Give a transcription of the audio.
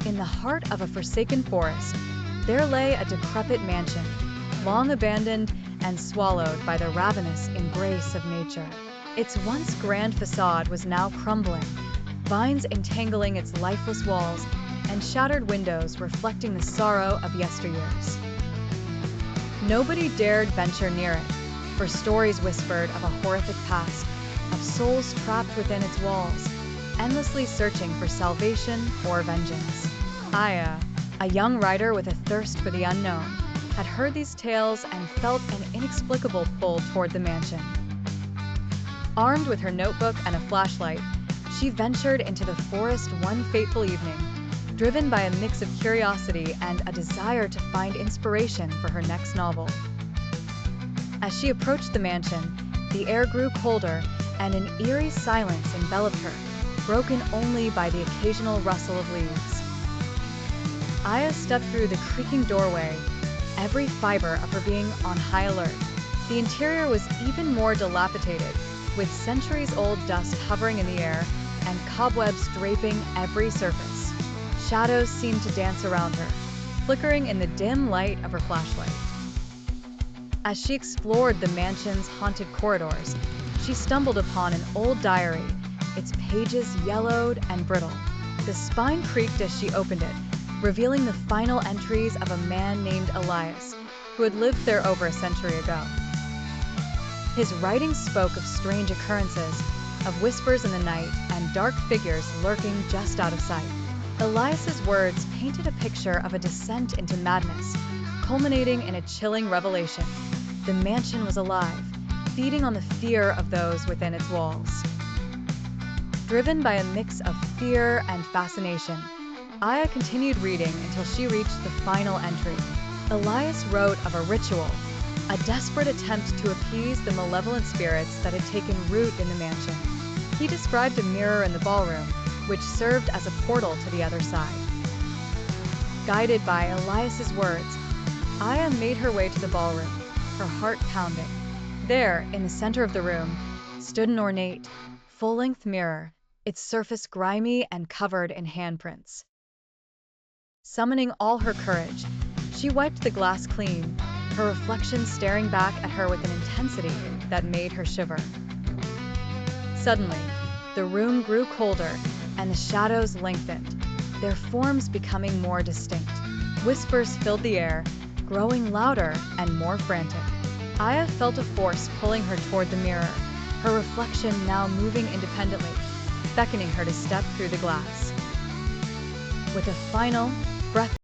In the heart of a forsaken forest, there lay a decrepit mansion, long abandoned and swallowed by the ravenous embrace of nature. Its once grand facade was now crumbling, vines entangling its lifeless walls and shattered windows reflecting the sorrow of yesteryears. Nobody dared venture near it, for stories whispered of a horrific past, of souls trapped within its walls, endlessly searching for salvation or vengeance. Aya, a young writer with a thirst for the unknown, had heard these tales and felt an inexplicable pull toward the mansion. Armed with her notebook and a flashlight, she ventured into the forest one fateful evening, driven by a mix of curiosity and a desire to find inspiration for her next novel. As she approached the mansion, the air grew colder and an eerie silence enveloped her, broken only by the occasional rustle of leaves. Aya stepped through the creaking doorway, every fiber of her being on high alert. The interior was even more dilapidated, with centuries-old dust hovering in the air and cobwebs draping every surface. Shadows seemed to dance around her, flickering in the dim light of her flashlight. As she explored the mansion's haunted corridors, she stumbled upon an old diary, its pages yellowed and brittle. The spine creaked as she opened it, revealing the final entries of a man named Elias, who had lived there over a century ago. His writing spoke of strange occurrences, of whispers in the night and dark figures lurking just out of sight. Elias's words painted a picture of a descent into madness, culminating in a chilling revelation. The mansion was alive, feeding on the fear of those within its walls. Driven by a mix of fear and fascination, Aya continued reading until she reached the final entry. Elias wrote of a ritual, a desperate attempt to appease the malevolent spirits that had taken root in the mansion. He described a mirror in the ballroom, which served as a portal to the other side. Guided by Elias's words, Aya made her way to the ballroom, her heart pounding. There, in the center of the room, stood an ornate, full-length mirror, its surface grimy and covered in handprints. Summoning all her courage, she wiped the glass clean, her reflection staring back at her with an intensity that made her shiver. Suddenly, the room grew colder, and the shadows lengthened, their forms becoming more distinct. Whispers filled the air, growing louder and more frantic. Aya felt a force pulling her toward the mirror, her reflection now moving independently, beckoning her to step through the glass. With a final, breath